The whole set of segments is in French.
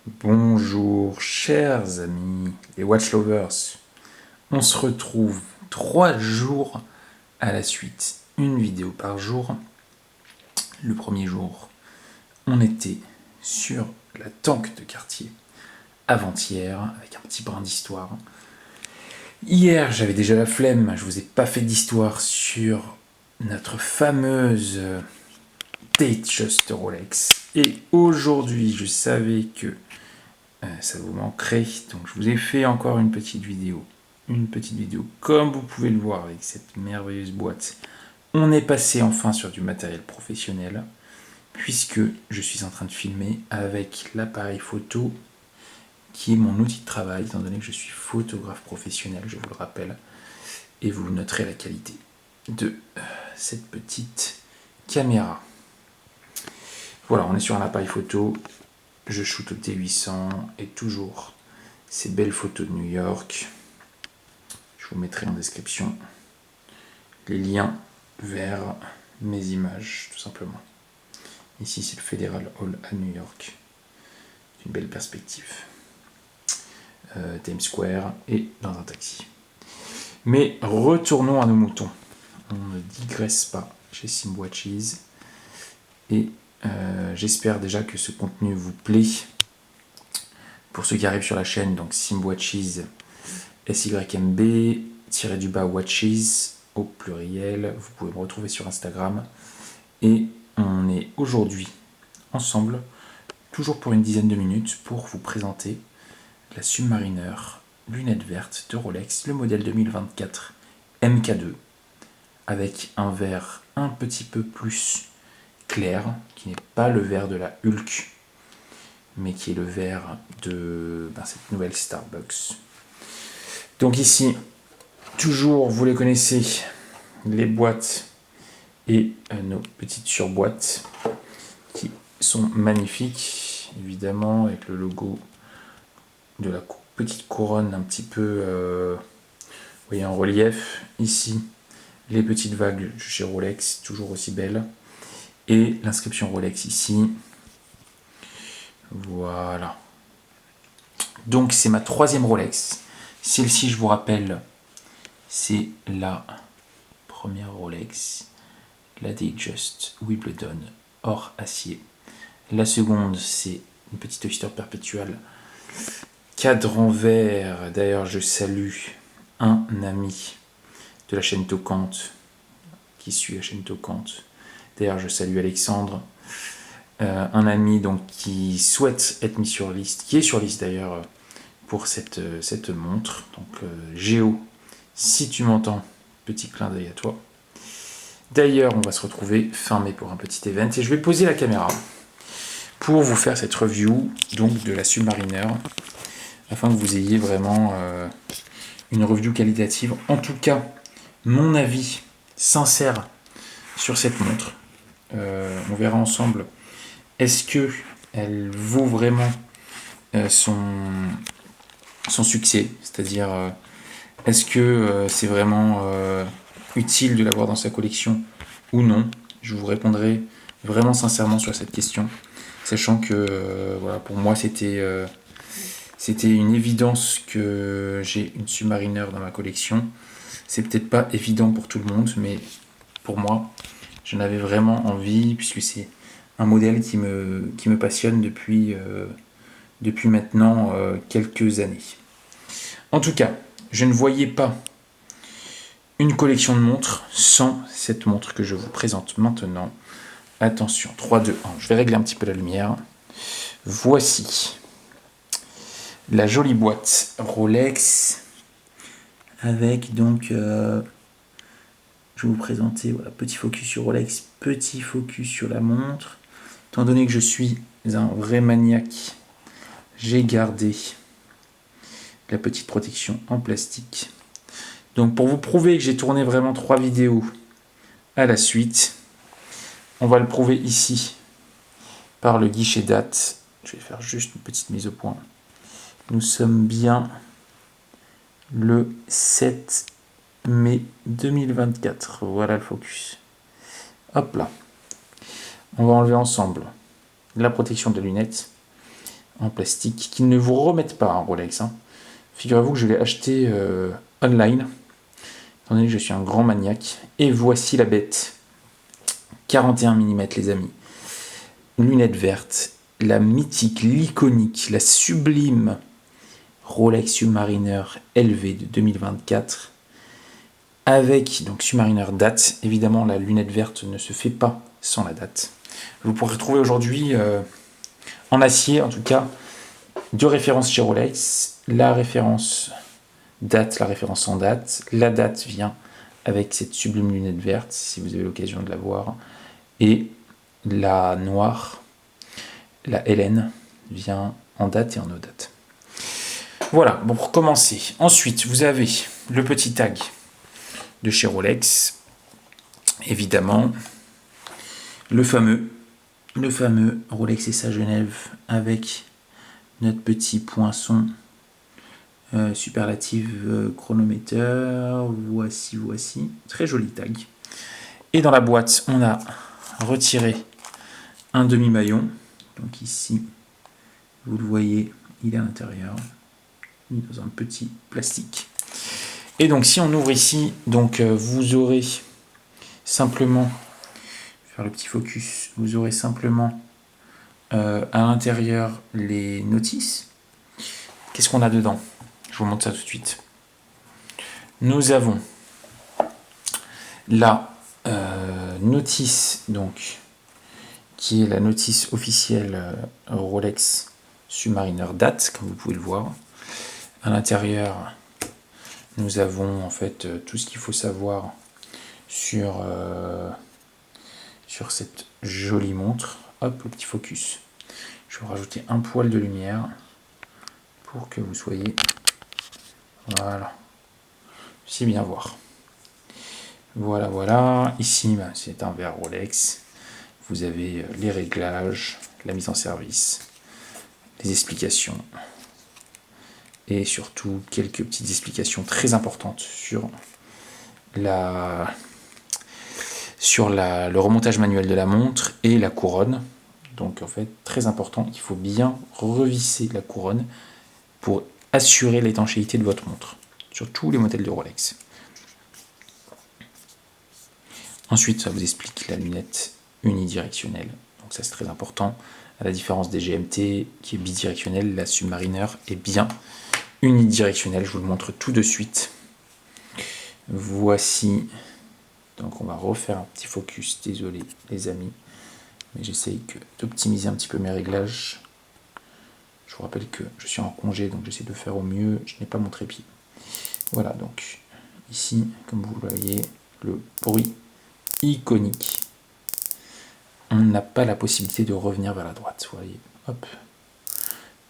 Bonjour chers amis, les Watch Lovers. On se retrouve 3 jours à la suite, une vidéo par jour. Le premier jour, on était sur la tank de quartier. Avant-hier, avec un petit brin d'histoire. Hier, j'avais déjà la flemme, je vous ai pas fait d'histoire sur notre fameuse Datejust Rolex. Et aujourd'hui, je savais que ça vous manquerait, donc je vous ai fait encore une petite vidéo. Comme vous pouvez le voir avec cette merveilleuse boîte. On est passé enfin sur du matériel professionnel, puisque je suis en train de filmer avec l'appareil photo qui est mon outil de travail, étant donné que je suis photographe professionnel, je vous le rappelle, et vous noterez la qualité de cette petite caméra. Voilà, on est sur un appareil photo, je shoot au T800 et toujours ces belles photos de New York. Je vous mettrai en description les liens vers mes images, tout simplement. Ici, c'est le Federal Hall à New York. Une belle perspective. Times Square et dans un taxi. Mais retournons à nos moutons. On ne digresse pas chez SimWatches. Et j'espère déjà que ce contenu vous plaît. Pour ceux qui arrivent sur la chaîne, donc SimWatches, SYMB-Watches au pluriel. Vous pouvez me retrouver sur Instagram. Et on est aujourd'hui ensemble, toujours pour une dizaine de minutes, pour vous présenter la Submariner lunette verte de Rolex, le modèle 2024 MK2, avec un verre un petit peu plus clair, qui n'est pas le verre de la Hulk, mais qui est le verre de cette nouvelle Starbucks. Donc ici, toujours, vous les connaissez, les boîtes et nos petites surboîtes qui sont magnifiques, évidemment, avec le logo de la petite couronne un petit peu vous voyez en relief. Ici, les petites vagues chez Rolex, toujours aussi belles. Et l'inscription Rolex ici. Voilà. Donc c'est ma 3e Rolex. Celle-ci, je vous rappelle, c'est la première Rolex, la Datejust Wimbledon or acier. La seconde, c'est une petite Oyster Perpetual cadran vert. D'ailleurs, je salue un ami de la chaîne Tocante qui suit la chaîne Tocante. D'ailleurs, je salue Alexandre, un ami donc qui souhaite être mis sur liste, qui est sur liste d'ailleurs pour cette montre. Donc Géo, si tu m'entends, petit clin d'œil à toi. D'ailleurs, on va se retrouver fin mai pour un petit event et je vais poser la caméra pour vous faire cette review donc de la Submariner afin que vous ayez vraiment une review qualitative. En tout cas, mon avis sincère sur cette montre. On verra ensemble. Est-ce que elle vaut vraiment son succès? C'est-à-dire, est-ce que c'est vraiment utile de l'avoir dans sa collection ou non? Je vous répondrai vraiment sincèrement sur cette question, sachant que voilà, pour moi c'était une évidence que j'ai une Submariner dans ma collection. C'est peut-être pas évident pour tout le monde, mais pour moi, j'en avais vraiment envie, puisque c'est un modèle qui me passionne depuis maintenant quelques années. En tout cas, je ne voyais pas une collection de montres sans cette montre que je vous présente maintenant. Attention, 3, 2, 1. Je vais régler un petit peu la lumière. Voici la jolie boîte Rolex avec donc je vais vous présenter voilà, petit focus sur Rolex, petit focus sur la montre. Étant donné que je suis un vrai maniaque, j'ai gardé la petite protection en plastique. Donc pour vous prouver que j'ai tourné vraiment 3 vidéos à la suite, on va le prouver ici par le guichet date. Je vais faire juste une petite mise au point. Nous sommes bien le 7 mai 2024. Voilà le focus. Hop là. On va enlever ensemble la protection de la lunette. en plastique qui ne vous remettent pas un Rolex. Hein. Figurez-vous que je l'ai acheté online, étant donné que je suis un grand maniaque. Et voici la bête. 41 mm les amis. Lunettes vertes. La mythique, l'iconique, la sublime Rolex Submariner LV de 2024. Avec donc Submariner date. Évidemment, la lunette verte ne se fait pas sans la date. Vous pourrez trouver aujourd'hui en acier, en tout cas, 2 références chez Rolex. La référence date, la référence en date. La date vient avec cette sublime lunette verte, si vous avez l'occasion de la voir. Et la noire, la Hélène, vient en date et en no date. Voilà, bon, pour commencer. Ensuite, vous avez le petit tag de chez Rolex. Évidemment, le fameux Rolex SA Genève avec notre petit poinçon superlative chronomètre. Voici. Très joli tag. Et dans la boîte, on a retiré un demi-maillon. Donc ici, vous le voyez, il est à l'intérieur, mis dans un petit plastique. Et donc si on ouvre ici, donc vous aurez simplement, je vais faire le petit focus, vous aurez simplement à l'intérieur les notices. Qu'est-ce qu'on a dedans? Je vous montre ça tout de suite. Nous avons la notice, donc, qui est la notice officielle Rolex Submariner date, comme vous pouvez le voir. À l'intérieur, nous avons en fait tout ce qu'il faut savoir sur cette jolie montre. Hop, le petit focus. Je vais rajouter un poil de lumière pour que vous soyez, voilà, si bien voir. Voilà. Ici, c'est un verre Rolex. Vous avez les réglages, la mise en service, les explications et surtout quelques petites explications très importantes sur le remontage manuel de la montre et la couronne. Donc en fait, très important, il faut bien revisser la couronne pour assurer l'étanchéité de votre montre sur tous les modèles de Rolex. Ensuite, ça vous explique la lunette unidirectionnelle. Donc ça c'est très important. À la différence des GMT qui est bidirectionnelle, la Submariner est bien unidirectionnelle. Je vous le montre tout de suite. Voici. Donc on va refaire un petit focus. Désolé les amis, mais j'essaye d'optimiser un petit peu mes réglages. Je vous rappelle que je suis en congé, donc j'essaie de faire au mieux. Je n'ai pas mon trépied. Voilà, donc ici, comme vous le voyez, le bruit iconique. On n'a pas la possibilité de revenir vers la droite. Vous voyez, hop.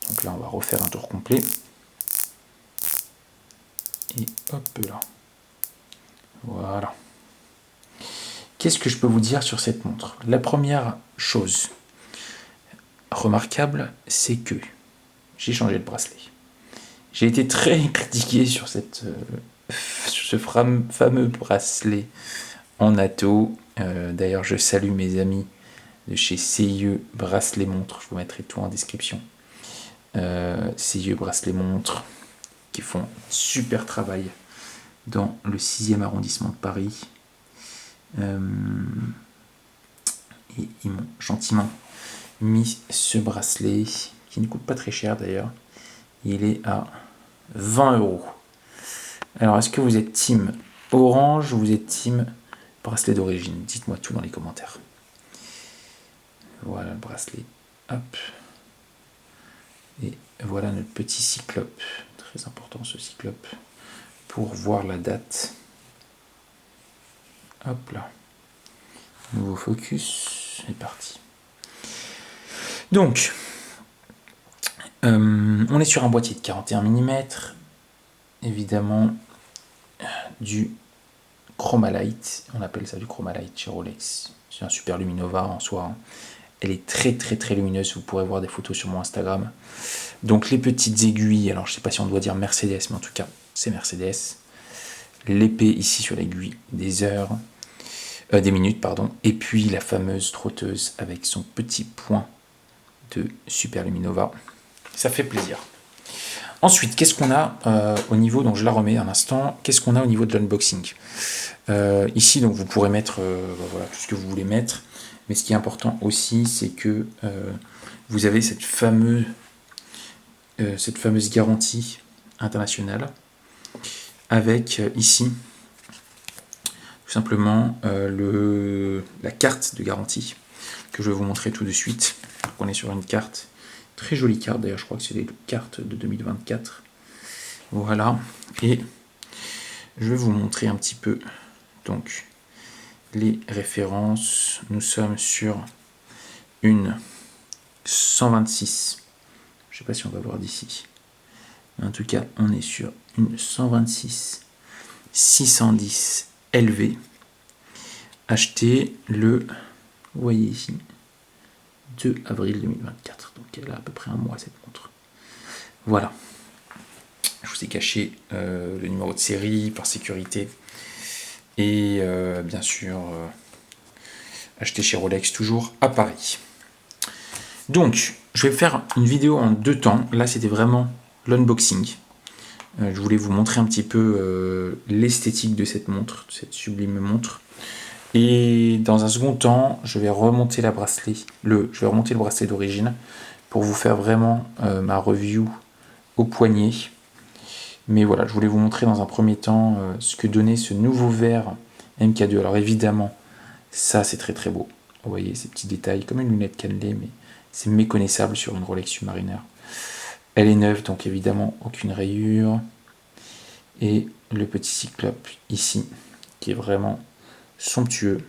Donc là, on va refaire un tour complet. Et hop là. Voilà. Qu'est-ce que je peux vous dire sur cette montre? La première chose remarquable, c'est que j'ai changé de bracelet. J'ai été très critiqué sur ce fameux bracelet en atto. D'ailleurs, je salue mes amis de chez CIE Bracelet Montre. Je vous mettrai tout en description. CIE Bracelet Montre qui font super travail dans le 6e arrondissement de Paris. Et ils m'ont gentiment mis ce bracelet qui ne coûte pas très cher d'ailleurs. Il est à 20 €. Alors, est-ce que vous êtes team orange ou vous êtes team bracelet d'origine? Dites-moi tout dans les commentaires. Voilà le bracelet. Hop. Et voilà notre petit cyclope. Très important ce cyclope. Pour voir la date. Hop là. Nouveau focus. C'est parti. Donc, on est sur un boîtier de 41 mm. Évidemment, du Chromalite. On appelle ça du Chromalite chez Rolex. C'est un super Luminova en soi. Hein. Elle est très très très lumineuse. Vous pourrez voir des photos sur mon Instagram. Donc les petites aiguilles. Alors je ne sais pas si on doit dire Mercedes, mais en tout cas c'est Mercedes. L'épée ici sur l'aiguille des heures, des minutes pardon. Et puis la fameuse trotteuse avec son petit point de Super Luminova. Ça fait plaisir. Ensuite, qu'est-ce qu'on a au niveau, donc je la remets un instant, qu'est-ce qu'on a au niveau de l'unboxing? Ici, donc vous pourrez mettre voilà, tout ce que vous voulez mettre, mais ce qui est important aussi, c'est que vous avez cette fameuse garantie internationale, avec ici, tout simplement, la carte de garantie, que je vais vous montrer tout de suite. Donc, on est sur une carte, très jolie carte d'ailleurs, je crois que c'est les cartes de 2024. Voilà, et je vais vous montrer un petit peu donc les références. Nous sommes sur une 126, je ne sais pas si on va voir d'ici, en tout cas on est sur une 126 610 LV, achetée le, vous voyez ici, 2 avril 2024, donc elle a à peu près un mois cette montre. Voilà, je vous ai caché le numéro de série par sécurité, et bien sûr acheté chez Rolex, toujours à Paris. Donc je vais faire une vidéo en 2 temps. Là c'était vraiment l'unboxing. Je voulais vous montrer un petit peu l'esthétique de cette montre, de cette sublime montre. Et dans un second temps, je vais remonter le bracelet d'origine pour vous faire vraiment ma review au poignet. Mais voilà, je voulais vous montrer dans un premier temps ce que donnait ce nouveau verre MK2. Alors évidemment, ça c'est très très beau. Vous voyez ces petits détails, comme une lunette cannelée, mais c'est méconnaissable sur une Rolex Submariner. Elle est neuve, donc évidemment aucune rayure. Et le petit cyclope ici, qui est vraiment somptueux.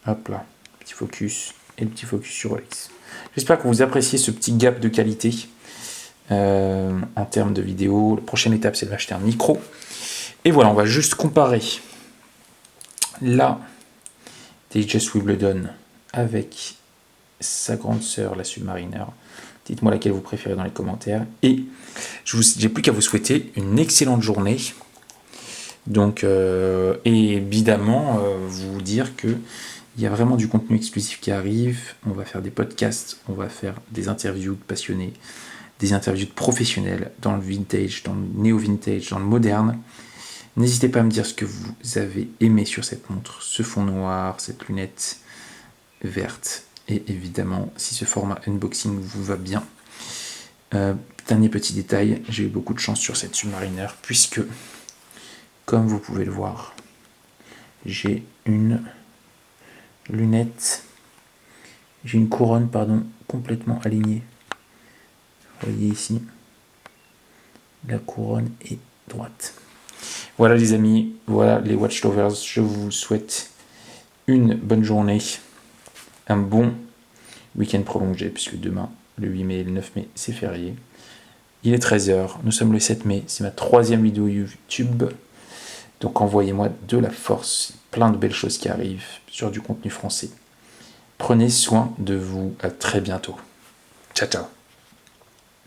Hop là, petit focus, et le petit focus sur Rolex. J'espère que vous appréciez ce petit gap de qualité en termes de vidéo. La prochaine étape, c'est de m'acheter un micro. Et voilà, on va juste comparer la Datejust Wimbledon avec sa grande sœur, la Submariner. Dites-moi laquelle vous préférez dans les commentaires. Et j'ai plus qu'à vous souhaiter une excellente journée. Donc, et évidemment, vous dire que il y a vraiment du contenu exclusif qui arrive. On va faire des podcasts, on va faire des interviews de passionnés, des interviews de professionnels dans le vintage, dans le néo-vintage, dans le moderne. N'hésitez pas à me dire ce que vous avez aimé sur cette montre, ce fond noir, cette lunette verte. Et évidemment, si ce format unboxing vous va bien. Dernier petit détail, j'ai eu beaucoup de chance sur cette Submariner, puisque, comme vous pouvez le voir, j'ai une couronne, complètement alignée. Vous voyez ici, la couronne est droite. Voilà les amis, voilà les Watch Lovers, je vous souhaite une bonne journée, un bon week-end prolongé, puisque demain, le 8 mai et le 9 mai, c'est férié. Il est 13h, nous sommes le 7 mai, c'est ma 3e vidéo YouTube. Donc envoyez-moi de la force, plein de belles choses qui arrivent sur du contenu français. Prenez soin de vous, à très bientôt. Ciao ciao.